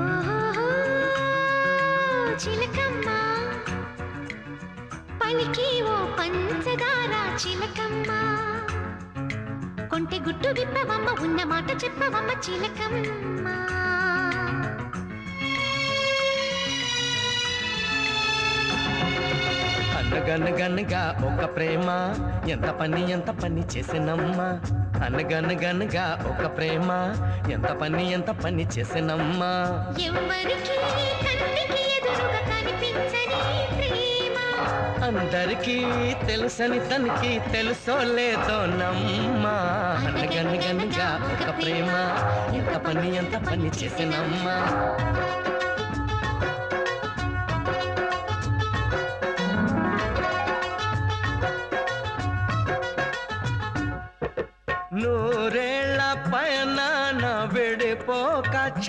ఓహో చిలకమ్మ పలికి ఓ పంచదార చిలకమ్మ కొంటె గుట్టు విప్పవమ్మ ఉన్న మాట చెప్పవమ్మ చిలకమ్మ అనగనగనగా ఒక ప్రేమ ఎంత పని చేసినమ్మా అనగనగనగా ఒక ప్రేమ ఎంత పని చేసినమ్మా ఎవరికి కంటికి ఎదురుగా కనిపించని ప్రేమ అందరికీ తెలుసని తనకి తెలుసో లేదో నమ్మా అనగనగనగా ఒక ప్రేమ ఎంత పని చేసినమ్మా